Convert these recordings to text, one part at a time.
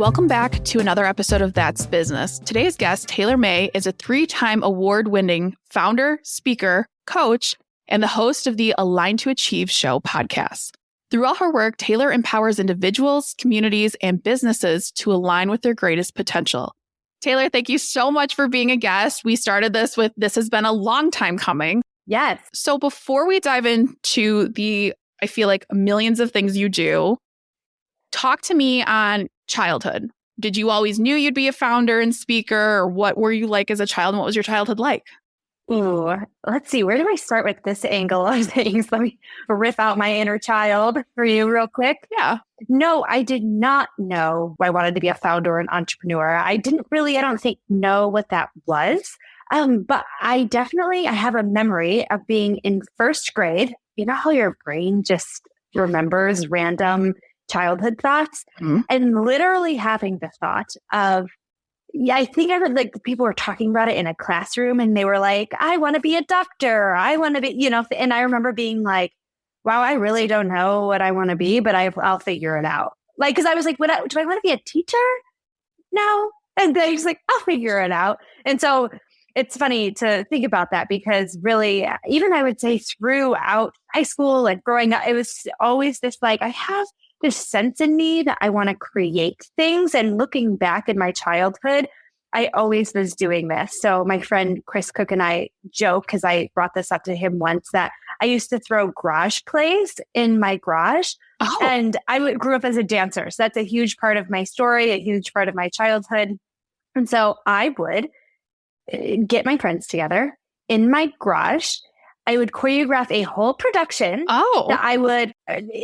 Welcome back to another episode of That's Business. Today's guest, Taylor Mae, is a 3-time award-winning founder, speaker, coach, and the host of the Align to Achieve Show podcast. Throughout her work, Taylor empowers individuals, communities, and businesses to align with their greatest potential. Taylor, thank you so much for being a guest. We started this has been a long time coming. Yes. So before we dive into I feel like millions of things you do, talk to me on childhood. Did you always knew you'd be a founder and speaker, or what were you like as a child, and what was your childhood like? Ooh, let's see. Where do I start with this angle of things? Let me riff out my inner child for you real quick. Yeah. No, I did not know I wanted to be a founder or an entrepreneur. I don't think, know what that was. But I have a memory of being in first grade. You know how your brain just remembers random childhood thoughts, and literally having the thought of, I think I heard like people were talking about it in a classroom, and they were like, I want to be a doctor. I want to be, and I remember being like, wow, I really don't know what I want to be, but I'll figure it out. Like, cause I was like, do I want to be a teacher? No. And then he's like, I'll figure it out. And so it's funny to think about that, because really, even I would say throughout high school and growing up, it was always this, like, I have this sense in me that I want to create things. And looking back in my childhood, I always was doing this. So my friend Chris Cook and I joke, because I brought this up to him once, that I used to throw garage plays in my garage. Oh. And I grew up as a dancer. So that's a huge part of my story, a huge part of my childhood. And so I would get my friends together in my garage. I would choreograph a whole production that I would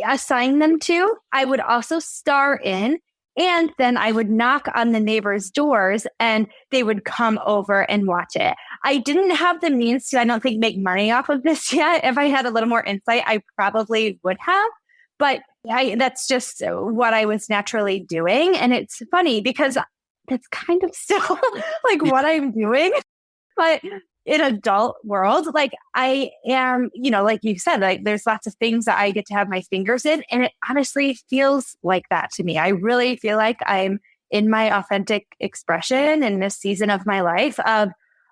assign them to. I would also star in, and then I would knock on the neighbors' doors and they would come over and watch it. I didn't have the means to, I don't think, make money off of this yet. If I had a little more insight, I probably would have. But that's just what I was naturally doing. And it's funny because that's kind of still like what I'm doing. But in adult world, like I am, like you said, like there's lots of things that I get to have my fingers in. And it honestly feels like that to me. I really feel like I'm in my authentic expression in this season of my life of,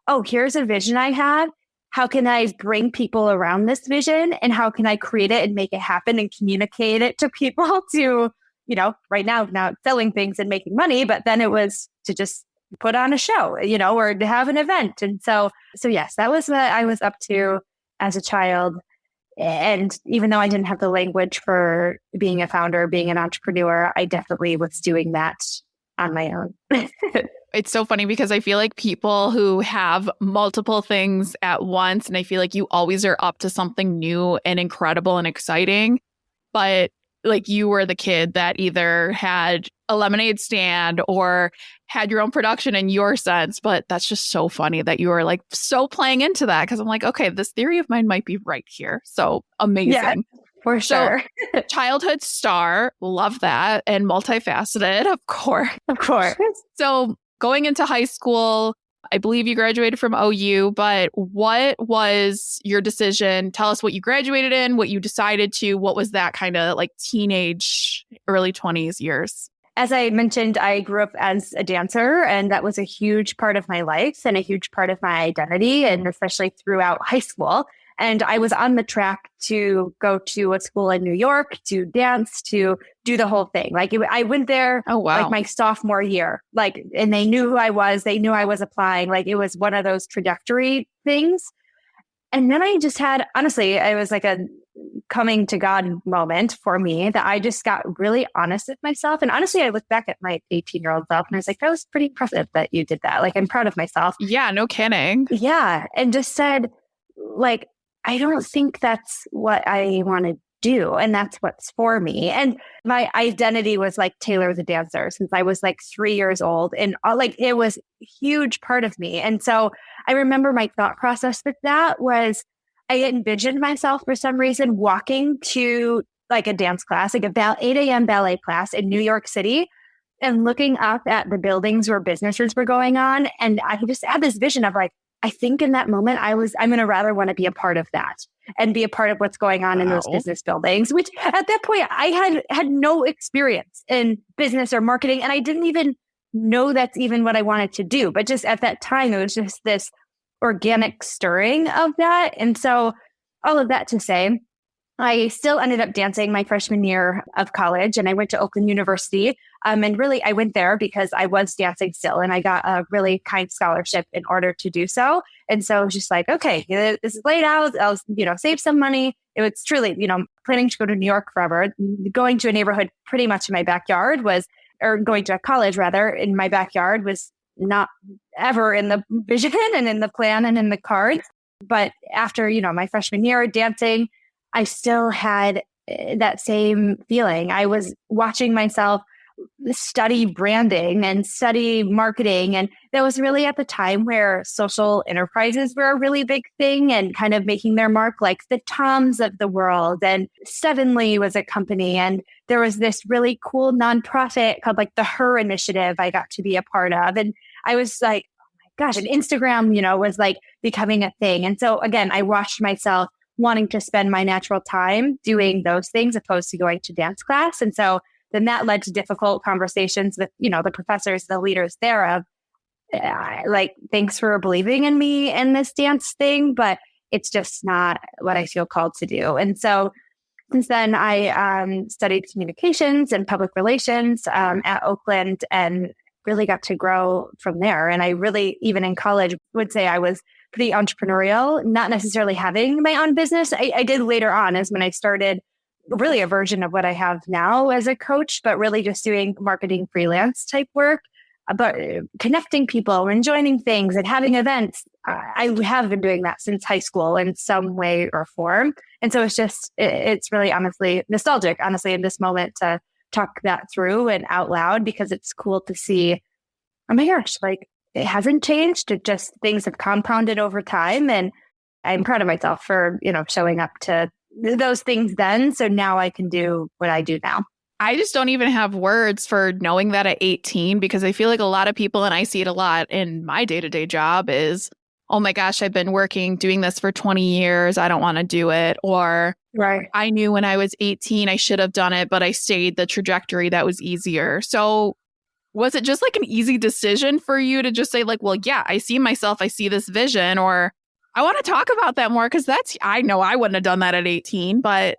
oh, here's a vision I have. How can I bring people around this vision? And how can I create it and make it happen and communicate it to people to, right now selling things and making money, but then it was to just put on a show, or to have an event. And so yes, that was what I was up to as a child. And even though I didn't have the language for being a founder, being an entrepreneur, I definitely was doing that on my own. It's so funny because I feel like people who have multiple things at once, and I feel like you always are up to something new and incredible and exciting, but like you were the kid that either had a lemonade stand or had your own production in your sense. But that's just so funny that you were like so playing into that, because I'm like, okay, this theory of mine might be right here. So amazing. Yeah, for sure. So, childhood star, love that. And multifaceted, of course. Of course. So going into high school, I believe you graduated from OU, but what was your decision? Tell us what you graduated in, what you decided to, what was that kind of like teenage, early 20s years? As I mentioned, I grew up as a dancer, and that was a huge part of my life and a huge part of my identity, and especially throughout high school. And I was on the track to go to a school in New York to dance, to do the whole thing. Like I went there like my sophomore year, and they knew who I was. They knew I was applying. Like it was one of those trajectory things. And then I just had, honestly, it was like a coming to God moment for me, that I just got really honest with myself. And honestly, I look back at my 18-year-old self and I was like, that was pretty impressive that you did that. Like, I'm proud of myself. Yeah, no kidding. Yeah. And just said, like, I don't think that's what I want to do. And that's what's for me. And my identity was like Taylor the dancer since I was like 3 years old. And it was a huge part of me. And so I remember my thought process with that was I envisioned myself for some reason walking to like a dance class, like about 8 a.m. ballet class in New York City, and looking up at the buildings where businesses were going on. And I just had this vision of like, I think in that moment, I'm going to rather want to be a part of that and be a part of what's going on in those Wow. business buildings, which at that point I had no experience in business or marketing. And I didn't even know that's even what I wanted to do. But just at that time, it was just this organic stirring of that. And so all of that to say, I still ended up dancing my freshman year of college, and I went to Oakland University. And really, I went there because I was dancing still, and I got a really kind scholarship in order to do so. And so I was just like, okay, this is laid out. I'll, save some money. It was truly, planning to go to New York forever. Going to a neighborhood pretty much in my backyard or going to a college rather in my backyard was not ever in the vision and in the plan and in the cards. But after, my freshman year dancing, I still had that same feeling. I was watching myself study branding and study marketing. And that was really at the time where social enterprises were a really big thing and kind of making their mark, like the Toms of the world. And Sevenly was a company. And there was this really cool nonprofit called like the Her Initiative I got to be a part of. And I was like, oh my gosh, and Instagram, was like becoming a thing. And so again, I watched myself wanting to spend my natural time doing those things opposed to going to dance class. And so then that led to difficult conversations with, the professors, the leaders there of like, thanks for believing in me in this dance thing, but it's just not what I feel called to do. And so since then, I studied communications and public relations at Oakland and really got to grow from there. And I really, even in college, would say I was pretty entrepreneurial, not necessarily having my own business. I did later on as when I started really a version of what I have now as a coach, but really just doing marketing freelance type work, but connecting people and joining things and having events. I have been doing that since high school in some way or form. And so it's really honestly nostalgic, honestly, in this moment to talk that through and out loud, because it's cool to see, oh my gosh, like it hasn't changed. It just things have compounded over time. And I'm proud of myself for, showing up to those things then. So now I can do what I do now. I just don't even have words for knowing that at 18, because I feel like a lot of people, and I see it a lot in my day-to-day job, is, oh my gosh, I've been doing this for 20 years. I don't want to do it. Or right. I knew when I was 18, I should have done it, but I stayed the trajectory that was easier. So was it just like an easy decision for you to just say like, well, yeah, I see myself, I see this vision, or I want to talk about that more? Because I know I wouldn't have done that at 18, but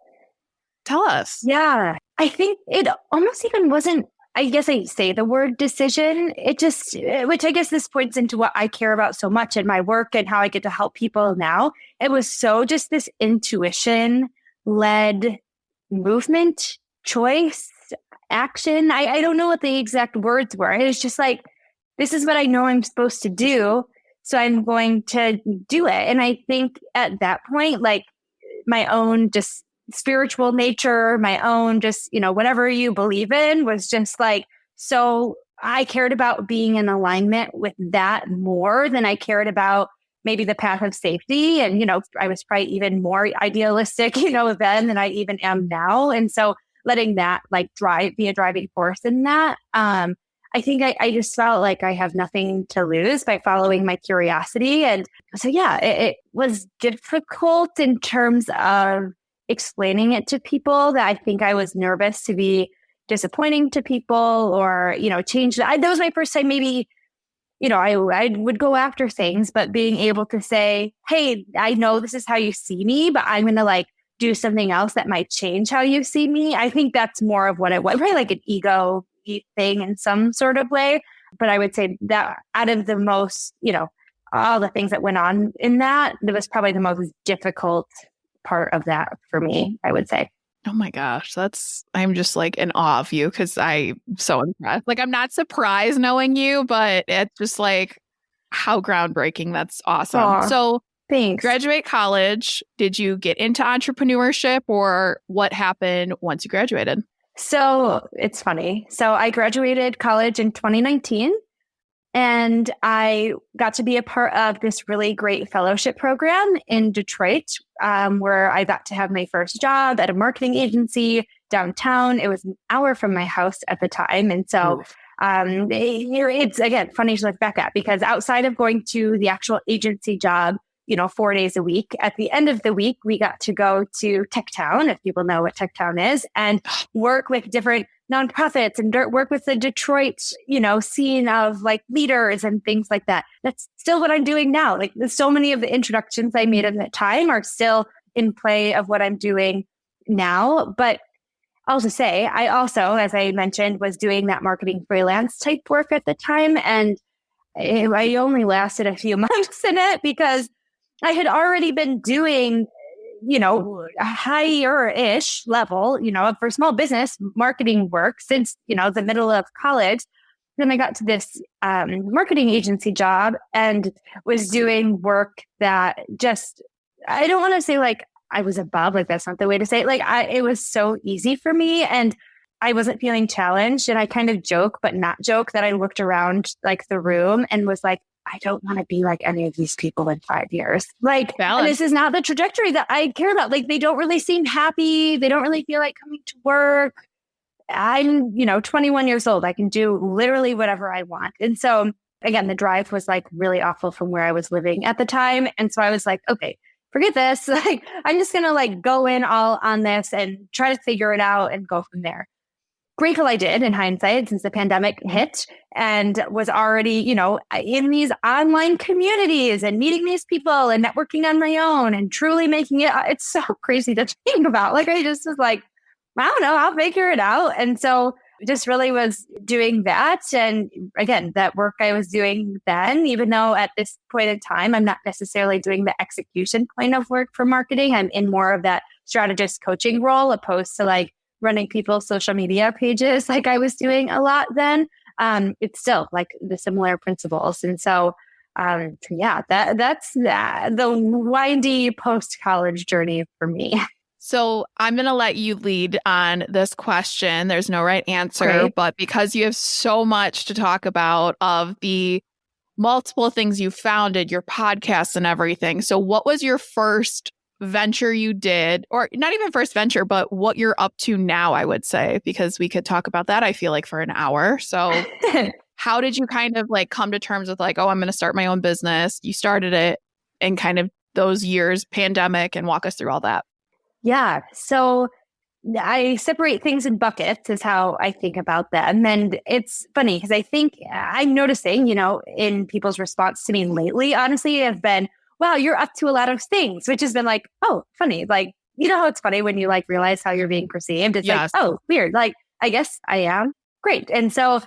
tell us. Yeah, I think it almost even wasn't, I guess I say the word decision. It just, which I guess this points into what I care about so much in my work and how I get to help people now. It was so just this intuition led movement, choice, action. I don't know what the exact words were. It was just like, this is what I know I'm supposed to do. So I'm going to do it. And I think at that point, like my own just spiritual nature, my own just, whatever you believe in was just like, so I cared about being in alignment with that more than I cared about maybe the path of safety. And, I was probably even more idealistic, then than I even am now. And so letting that like be a driving force in that. I think I just felt like I have nothing to lose by following my curiosity. And so, yeah, it was difficult in terms of explaining it to people, that I think I was nervous to be disappointing to people or, change that. That was my first time maybe, I would go after things, but being able to say, hey, I know this is how you see me, but I'm going to like do something else that might change how you see me. I think that's more of what it was, right? Like an ego thing in some sort of way. But I would say that out of the most, all the things that went on in that, it was probably the most difficult part of that for me, I would say. Oh my gosh, I'm just like in awe of you because I'm so impressed. Like, I'm not surprised knowing you, but it's just like how groundbreaking. That's awesome. Aw, so thanks. Graduate college, did you get into entrepreneurship, or what happened once you graduated? So it's funny. So I graduated college in 2019. And I got to be a part of this really great fellowship program in Detroit, where I got to have my first job at a marketing agency downtown. It was an hour from my house at the time. And so It's again funny to look back at because outside of going to the actual agency job, 4 days a week, at the end of the week, we got to go to Tech Town, if people know what Tech Town is, and work with different nonprofits and work with the Detroit, scene of like leaders and things like that. That's still what I'm doing now. Like so many of the introductions I made at that time are still in play of what I'm doing now. But I'll just say, I also, as I mentioned, was doing that marketing freelance type work at the time. And I only lasted a few months in it because I had already been doing, a higher-ish level, for small business marketing work since, the middle of college. Then I got to this marketing agency job and was doing work that just, I don't want to say like I was above, like that's not the way to say it. Like it was so easy for me and I wasn't feeling challenged. And I kind of joke, but not joke that I looked around like the room and was like, I don't want to be like any of these people in 5 years. Like, and this is not the trajectory that I care about. Like, they don't really seem happy. They don't really feel like coming to work. I'm, 21 years old. I can do literally whatever I want. And so again, the drive was like really awful from where I was living at the time. And so I was like, okay, forget this. Like, I'm just going to like go in all on this and try to figure it out and go from there. Grateful I did in hindsight since the pandemic hit and was already, in these online communities and meeting these people and networking on my own and truly making it. It's so crazy to think about. Like, I just was like, I don't know, I'll figure it out. And so just really was doing that. And again, that work I was doing then, even though at this point in time, I'm not necessarily doing the execution point of work for marketing. I'm in more of that strategist coaching role opposed to like running people's social media pages like I was doing a lot then. It's still like the similar principles. And so, that's the windy post-college journey for me. So I'm going to let you lead on this question. There's no right answer, Great. but because you have so much to talk about of the multiple things you founded, your podcasts and everything. So what was your first venture you did, or not even first venture, but what you're up to now, I would say, because we could talk about that, I feel like, for an hour. So how did you kind of like come to terms with like, oh, I'm going to start my own business? You started it in kind of those years, pandemic, and walk us through all that. Yeah. So I separate things in buckets is how I think about them. And it's funny because I think I'm noticing, in people's response to me lately, honestly, have been, wow, you're up to a lot of things, which has been like, oh, funny. Like, how it's funny when you like realize how you're being perceived. It's Yes. like, oh, weird. Like, I guess I am. Great. And so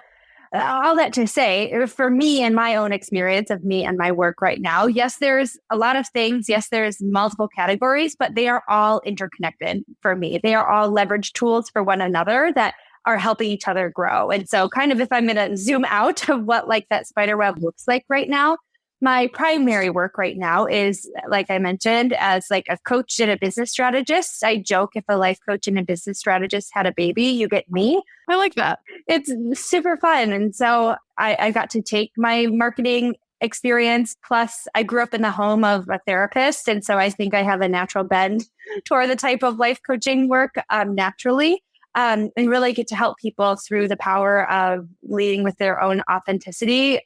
all that to say, for me and my own experience of me and my work right now, yes, there's a lot of things. Yes, there's multiple categories, but they are all interconnected for me. They are all leverage tools for one another that are helping each other grow. And so kind of if I'm going to zoom out of what like that spider web looks like right now, my primary work right now is, like I mentioned, as like a coach and a business strategist. I joke if a life coach and a business strategist had a baby, you get me. I like that. It's super fun. And so I got to take my marketing experience. Plus, I grew up in the home of a therapist. And so I think I have a natural bend toward the type of life coaching work naturally. And really get to help people through the power of leading with their own authenticity,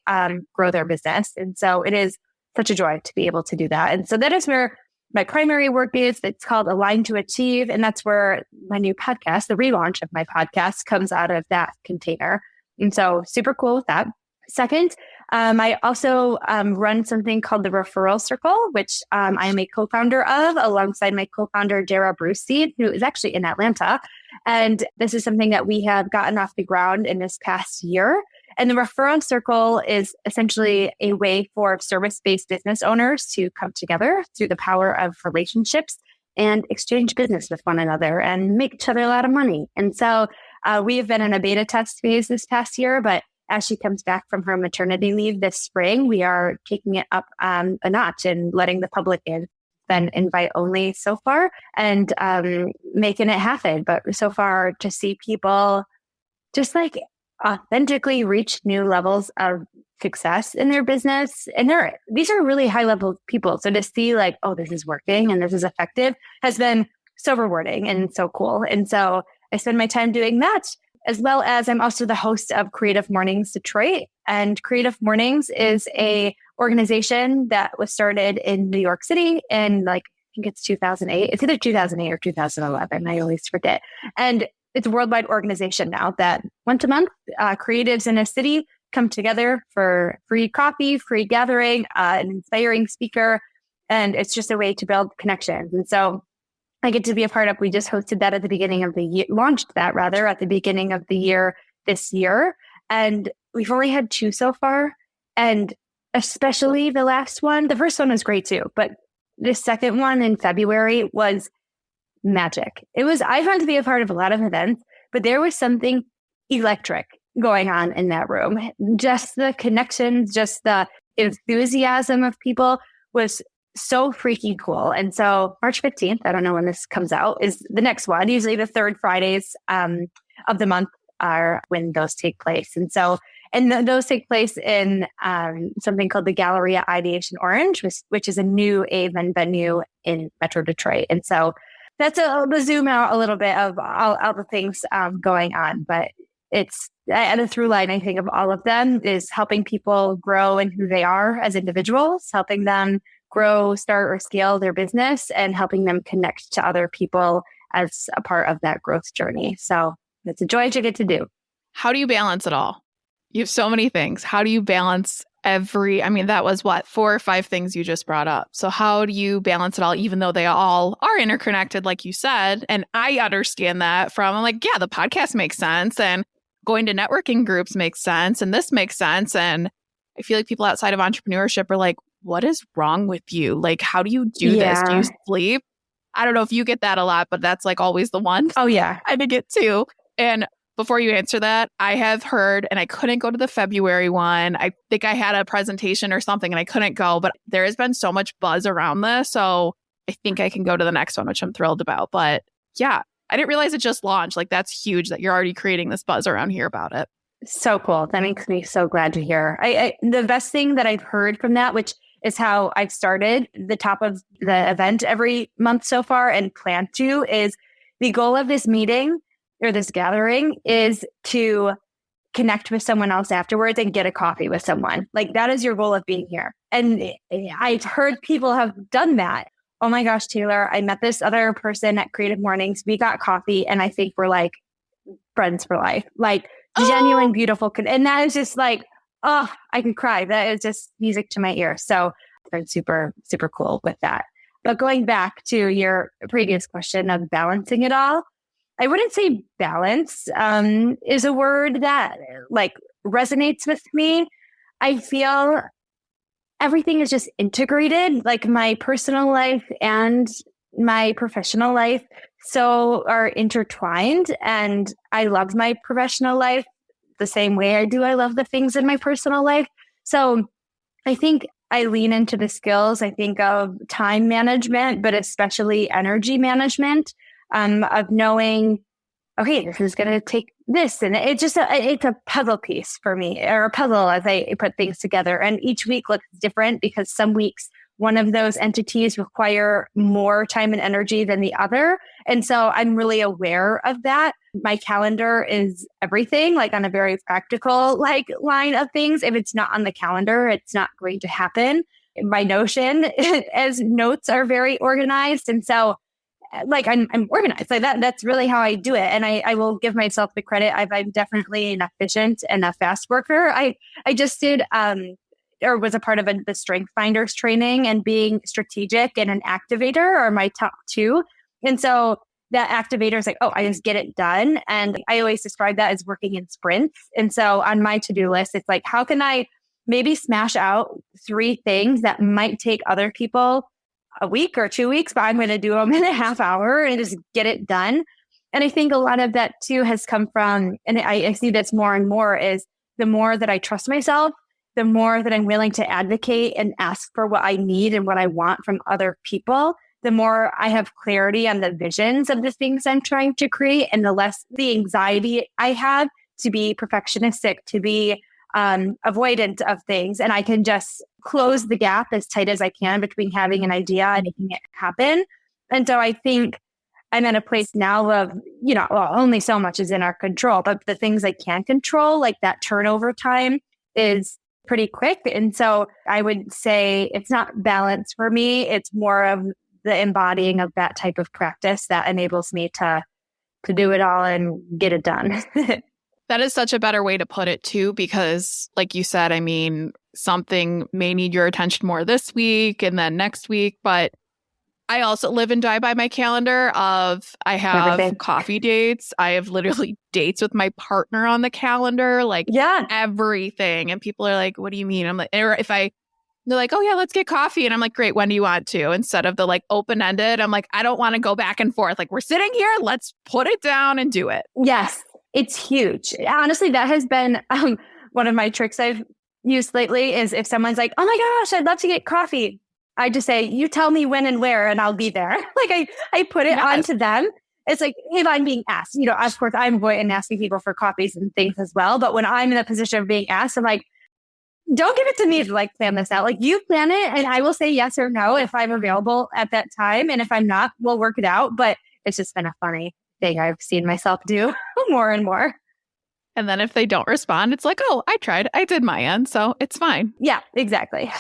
grow their business. And so it is such a joy to be able to do that. And so that is where my primary work is. It's called Align to Achieve. And that's where my new podcast, the relaunch of my podcast, comes out of that container. And so super cool with that. Second, I also run something called the Referral Circle, which I am a co-founder of alongside my co-founder, Dara Brusteed, who is actually in Atlanta. And this is something that we have gotten off the ground in this past year. And the Referral Circle is essentially a way for service-based business owners to come together through the power of relationships and exchange business with one another and make each other a lot of money. And so we have been in a beta test phase this past year, but as she comes back from her maternity leave this spring, we are taking it up a notch and letting the public in. Been invite only so far and making it happen. But so far to see people just like authentically reach new levels of success in their business. And these are really high level people. So to see like, oh, this is working and this is effective has been so rewarding and so cool. And so I spend my time doing that. as well as I'm also the host of Creative Mornings Detroit. And Creative Mornings is a organization that was started in New York City in I think it's 2008. It's either 2008 or 2011. I always forget. And it's a worldwide organization now that once a month, creatives in a city come together for free coffee, free gathering, an inspiring speaker. And it's just a way to build connections. And so I get to be a part of, we just hosted that at the beginning of the year, launched that rather at the beginning of the year this year. And we've only had 2 so far. And especially the last one, the first one was great too, but the second one in February was magic. I found to be a part of a lot of events, but there was something electric going on in that room. Just the connections, just the enthusiasm of people was so freaking cool. And so March 15th, I don't know when this comes out, is the next one. Usually the third Fridays of the month are when those take place. And so, those take place in something called the Galleria Ideation Orange, which is a new AVEN venue in Metro Detroit. And so that's the zoom out a little bit of all the things going on. But it's the through line, I think, of all of them is helping people grow in who they are as individuals, helping them grow, start, or scale their business, and helping them connect to other people as a part of that growth journey. So it's a joy to get to do. How do you balance it all? You have so many things. How do you balance that was 4 or 5 things you just brought up. So how do you balance it all, even though they all are interconnected, like you said? And I understand that I'm like, yeah, the podcast makes sense. And going to networking groups makes sense. And this makes sense. And I feel like people outside of entrepreneurship are like, what is wrong with you? Like, how do you do this? Do you sleep? I don't know if you get that a lot, but that's always the one. Oh, yeah. I did get too. And before you answer that, I have heard, and I couldn't go to the February one. I think I had a presentation or something and I couldn't go, but there has been so much buzz around this. So I think I can go to the next one, which I'm thrilled about. But yeah, I didn't realize it just launched. That's huge that you're already creating this buzz around here about it. So cool. That makes me so glad to hear. The best thing that I've heard from that, which is how I've started the top of the event every month so far and plan to, is the goal of this meeting or this gathering is to connect with someone else afterwards and get a coffee with someone. That is your goal of being here. And I've heard people have done that. Oh my gosh, Taylor, I met this other person at Creative Mornings. We got coffee and I think we're friends for life. Genuine, beautiful. And that is just oh, I can cry. That is just music to my ear. So it's been super, super cool with that. But going back to your previous question of balancing it all, I wouldn't say balance is a word that resonates with me. I feel everything is just integrated, my personal life and my professional life so are intertwined. And I love my professional life the same way I love the things in my personal life. So I think I lean into the skills. I think of time management, but especially energy management, of knowing, okay, this is going to take this. And it's a puzzle piece for me, or a puzzle as I put things together. And each week looks different because some weeks one of those entities require more time and energy than the other. And so I'm really aware of that. My calendar is everything, on a very practical line of things. If it's not on the calendar, it's not going to happen. My Notion as notes are very organized. And so I'm organized. That's really how I do it. And I will give myself the credit. I'm definitely an efficient and a fast worker. I just did or was a part of the Strength Finders training, and being strategic and an activator are my top 2. And so that activator is I just get it done. And I always describe that as working in sprints. And so on my to-do list, it's how can I maybe smash out 3 things that might take other people a week or 2 weeks, but I'm going to do them in a half hour and just get it done. And I think a lot of that too has come from, and I see this more and more, is the more that I trust myself, the more that I'm willing to advocate and ask for what I need and what I want from other people, the more I have clarity on the visions of the things I'm trying to create, and the less the anxiety I have to be perfectionistic, to be avoidant of things. And I can just close the gap as tight as I can between having an idea and making it happen. And so I think I'm at a place now of, well, only so much is in our control, but the things I can control, like that turnover time is pretty quick. And so I would say it's not balance for me. It's more of the embodying of that type of practice that enables me to do it all and get it done. That is such a better way to put it too, because like you said, I mean, something may need your attention more this week and then next week, but I also live and die by my calendar of I have Everything. coffee dates. I have literally dates with my partner on the calendar, like Yeah. everything. And people are like, what do you mean? I'm like, or if they're like, oh yeah, let's get coffee. And I'm like, great, when do you want to? Instead of the like open-ended, I'm like, I don't want to go back and forth. Like we're sitting here, let's put it down and do it. Yes. It's huge. Honestly, that has been one of my tricks I've used lately is if someone's like, oh my gosh, I'd love to get coffee. I just say, you tell me when and where and I'll be there. Like I put it onto them. It's like, if I'm being asked, of course I'm going and asking people for coffees and things as well. But when I'm in the position of being asked, I'm like, don't give it to me to like plan this out. Like you plan it and I will say yes or no if I'm available at that time. And if I'm not, we'll work it out. But it's just been a funny thing I've seen myself do more and more. And then if they don't respond, it's like, oh, I tried. I did my end. So it's fine. Yeah, exactly.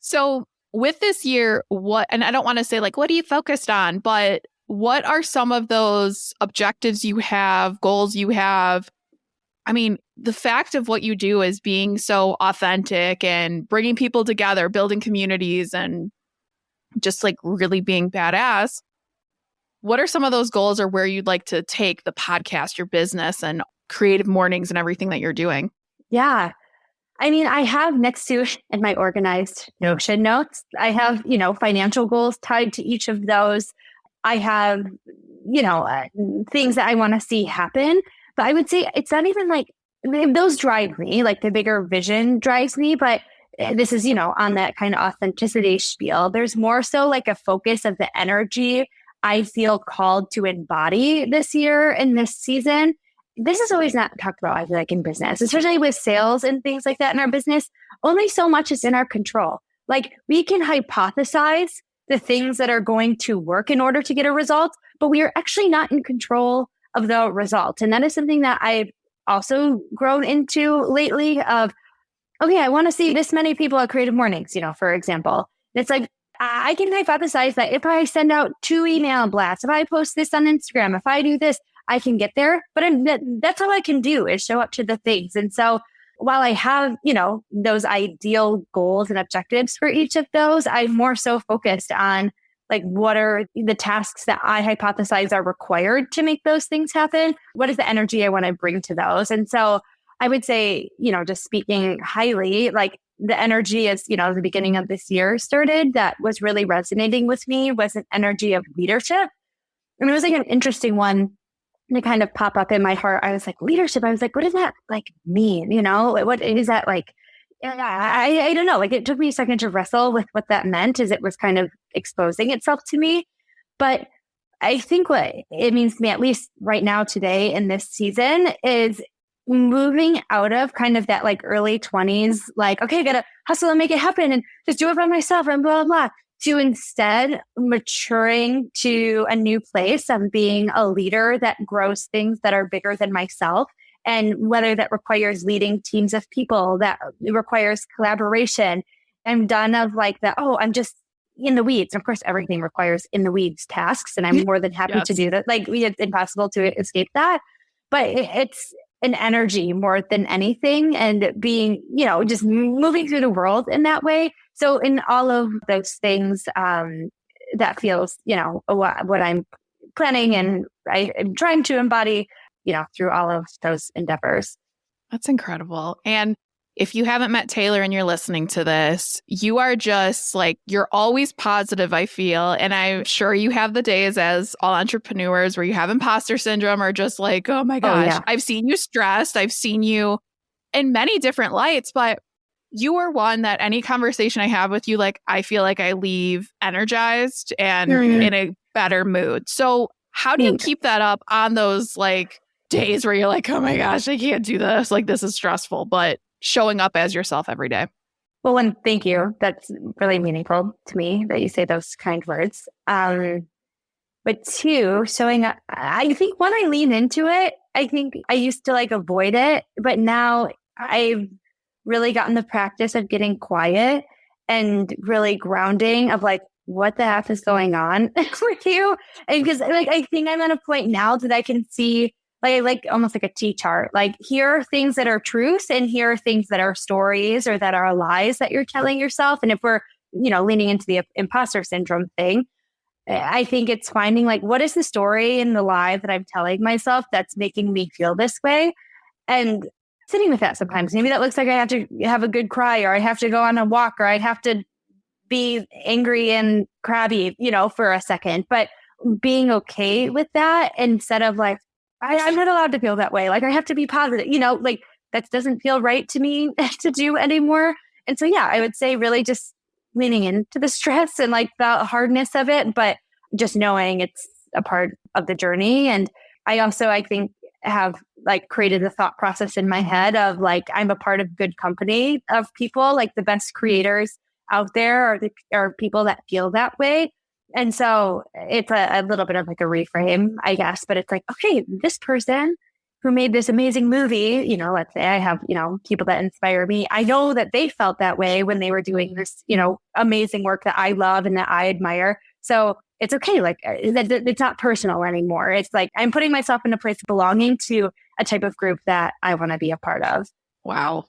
So with this year, and I don't want to say like, what are you focused on? But what are some of those objectives you have, goals you have? I mean, the fact of what you do is being so authentic and bringing people together, building communities and just like really being badass. What are some of those goals or where you'd like to take the podcast, your business and creative mornings and everything that you're doing? Yeah. I mean, I have next to in my organized Notion notes, I have, financial goals tied to each of those. I have, things that I want to see happen. But I would say it's not even like those drive me, like the bigger vision drives me. But this is, on that kind of authenticity spiel. There's more so like a focus of the energy I feel called to embody this year and this season. This is always not talked about, I feel like, in business, especially with sales and things like that in our business. Only so much is in our control. Like we can hypothesize the things that are going to work in order to get a result, but we are actually not in control of the result. And that is something that I've also grown into lately of, okay, I want to see this many people at Creative Mornings, for example. And it's like, I can hypothesize that if I send out 2 email blasts, if I post this on Instagram, if I do this, I can get there. But that's all I can do is show up to the things. And so while I have, those ideal goals and objectives for each of those, I'm more so focused on like, what are the tasks that I hypothesize are required to make those things happen? What is the energy I want to bring to those? And so I would say, just speaking highly, like the energy as, the beginning of this year started that was really resonating with me was an energy of leadership. And it was like an interesting one to kind of pop up in my heart. I was like, leadership. I was like, what does that like mean? What is that like? I don't know. Like it took me a second to wrestle with what that meant as it was kind of exposing itself to me. But I think what it means to me, at least right now, today in this season, is moving out of kind of that like early 20s, like, okay, I gotta hustle and make it happen and just do it by myself and blah, blah, blah, to instead maturing to a new place of being a leader that grows things that are bigger than myself. And whether that requires leading teams of people, that requires collaboration. I'm done of like the, oh, I'm just in the weeds. Of course, everything requires in the weeds tasks. And I'm more than happy to do that. Like it's impossible to escape that. But it's an energy more than anything and being, just moving through the world in that way. So in all of those things, that feels, what I'm planning and I'm trying to embody, through all of those endeavors. That's incredible. And if you haven't met Taylor and you're listening to this, you are just like, you're always positive, I feel. And I'm sure you have the days as all entrepreneurs where you have imposter syndrome or just like, oh my gosh, yeah. I've seen you stressed. I've seen you in many different lights, but you are one that any conversation I have with you, like, I feel like I leave energized and in a better mood. So how do you keep that up on those like days where you're like, oh my gosh, I can't do this. Like, this is stressful, but showing up as yourself every day? Well, and thank you. That's really meaningful to me that you say those kind words. But two, showing up, I think when I lean into it, I think I used to like avoid it, but now I've really gotten the practice of getting quiet and really grounding of like, what the F is going on with you? And because like, I think I'm at a point now that I can see like almost like a T chart. Like here are things that are truths and here are things that are stories or that are lies that you're telling yourself. And if we're, leaning into the imposter syndrome thing, I think it's finding like, what is the story and the lie that I'm telling myself that's making me feel this way? And sitting with that sometimes. Maybe that looks like I have to have a good cry, or I have to go on a walk, or I'd have to be angry and crabby, for a second. But being okay with that instead of like, I'm not allowed to feel that way. Like I have to be positive, like that doesn't feel right to me to do anymore. And so, yeah, I would say really just leaning into the stress and like the hardness of it, but just knowing it's a part of the journey. And I think, have like created a thought process in my head of like, I'm a part of good company of people, like the best creators out there are people that feel that way. And so it's a little bit of like a reframe, I guess, but it's like, okay, this person who made this amazing movie, let's say I have, people that inspire me. I know that they felt that way when they were doing this, amazing work that I love and that I admire. So it's okay. Like it's not personal anymore. It's like I'm putting myself in a place of belonging to a type of group that I want to be a part of. Wow.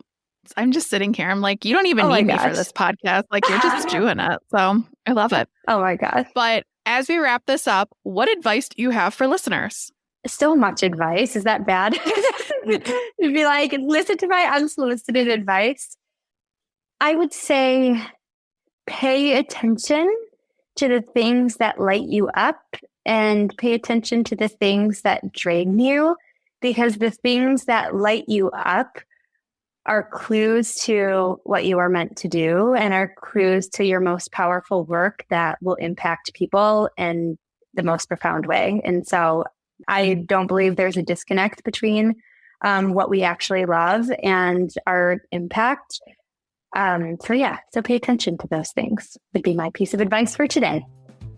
I'm just sitting here. I'm like, you don't even need me for this podcast. Like you're just doing it. So I love it. Oh my God. But as we wrap this up, what advice do you have for listeners? So much advice. Is that bad? It'd be like, listen to my unsolicited advice. I would say pay attention to the things that light you up and pay attention to the things that drain you, because the things that light you up are clues to what you are meant to do and are clues to your most powerful work that will impact people in the most profound way. And so I don't believe there's a disconnect between what we actually love and our impact. So pay attention to those things would be my piece of advice for today.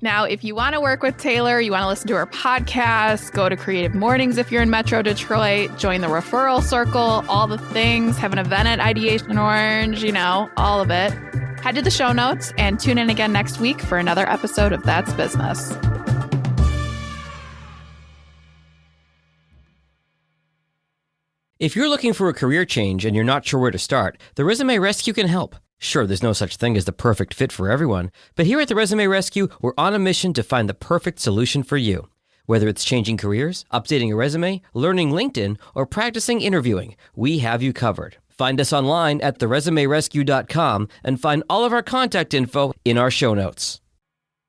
Now, if you want to work with Taylor, you want to listen to her podcast, go to Creative Mornings if you're in Metro Detroit, join the referral circle, all the things, have an event at Ideation Orange, all of it. Head to the show notes and tune in again next week for another episode of That's Business. If you're looking for a career change and you're not sure where to start, the Resume Rescue can help. Sure, there's no such thing as the perfect fit for everyone, but here at the Resume Rescue, we're on a mission to find the perfect solution for you. Whether it's changing careers, updating a resume, learning LinkedIn, or practicing interviewing, we have you covered. Find us online at theresumerescue.com and find all of our contact info in our show notes.